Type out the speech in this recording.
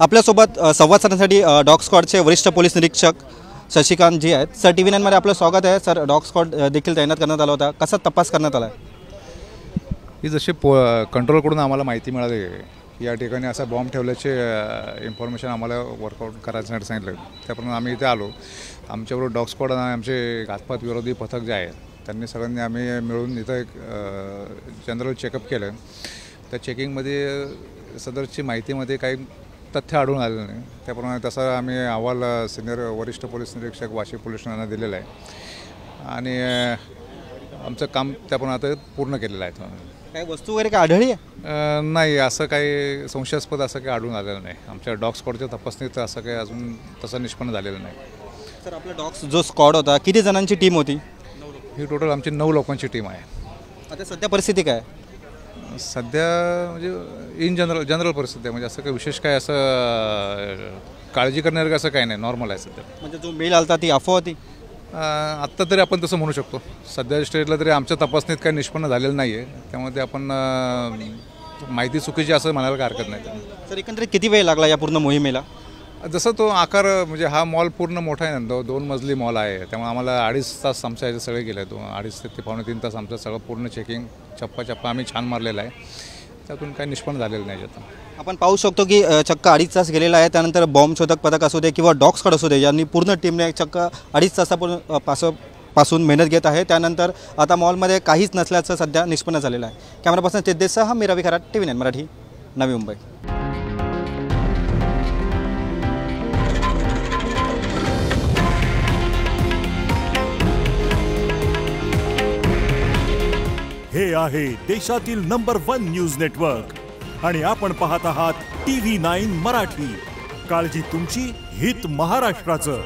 आपल्यासोबत संवाद साधण्यासाठी डॉग स्क्वॉडचे वरिष्ठ पोलीस निरीक्षक शशिकांत जी आहेत. सर, TV9 मध्ये आपलं स्वागत आहे. सर, डॉग स्क्वॉड देखील तैनात करण्यात आला होता. कसा तपास करण्यात आला आहे? ही जशी कंट्रोलकडून आम्हाला माहिती मिळाली की या ठिकाणी असा बॉम्ब ठेवल्याचे इन्फॉर्मेशन आम्हाला वर्कआउट करायचं सांगितलं. त्याप्रमाणे आम्ही इथे आलो. आमच्याबरोबर डॉग स्क्वॉड आणि आमचे घातपात विरोधी पथक जे आहे त्यांनी सगळ्यांनी आम्ही मिळून इथं एक जनरल चेकअप केलं. त्या चेकिंगमध्ये सदरची माहितीमध्ये काही तथ्य आढळून आलेलं नाही. त्याप्रमाणे तसा आम्ही अहवाल सिनियर वरिष्ठ पोलीस निरीक्षक वाशी पोलीस ठाण्याला दिलेला आहे आणि आमचं काम त्याप्रमाणे आता पूर्ण केलेलं आहे. काही वस्तू वगैरे काय आढळली आहे? नाही, असं काही संशयास्पद असं काही आढळून आलेलं नाही. आमच्या डॉग स्क्वॉडच्या तपासणीत असं काही अजून तसं निष्पन्न झालेलं नाही. सर, आपला डॉग जो स्क्वॉड होता किती जणांची टीम होती? ही टोटल आमची 9 लोकांची टीम आहे. आता सध्या परिस्थिती काय? सध्या म्हणजे जनरल परिस्थिती आहे. म्हणजे असं काही विशेष काय असं काळजी करण्यासारखं असं काही नाही, नॉर्मल आहे सध्या. म्हणजे जो मेल आलता ती अफवा होती? आत्ता तरी आपण तसं म्हणू शकतो. सध्या स्टेजला तरी आमच्या तपासणीत काही निष्पन्न झालेलं नाही आहे. त्यामुळे आपण माहिती चुकीची असं म्हणायला काही हरकत नाही. सर, एकंदरीत किती वेळ लागला या पूर्ण मोहिमेला? जसं तो आकार म्हणजे हा मॉल पूर्ण मोठा आहे ना, 2 मजली मॉल आहे. त्यामुळे आम्हाला 2.5 तास आमच्या याचे सगळे गेले. 2.5 ते 2.5-3 तास आमचं सगळं पूर्ण चेकिंग चप्पा आम्ही छान मारलेला आहे. त्यातून काही निष्पन्न झालेलं नाही. यातून आपण पाहू शकतो की चक्क 2.5 तास गेलेला आहे. त्यानंतर बॉम्ब शोधक पथक असू दे किंवा डॉग स्क्वॉड असू दे, यांनी पूर्ण टीमने चक्क 2.5 तासापासून मेहनत घेत आहे. त्यानंतर आता मॉलमध्ये काहीच नसल्याचं सध्या निष्पन्न झालेलं आहे. कॅमेरा पर्सन सिद्धेशसह मी रवी खरात, TV9 मराठी, नवी मुंबई. हे आहे देशातील नंबर 1 न्यूज नेटवर्क आणि आपण पाहत आहात TV9 मराठी. काळजी तुमची, हित महाराष्ट्राचं.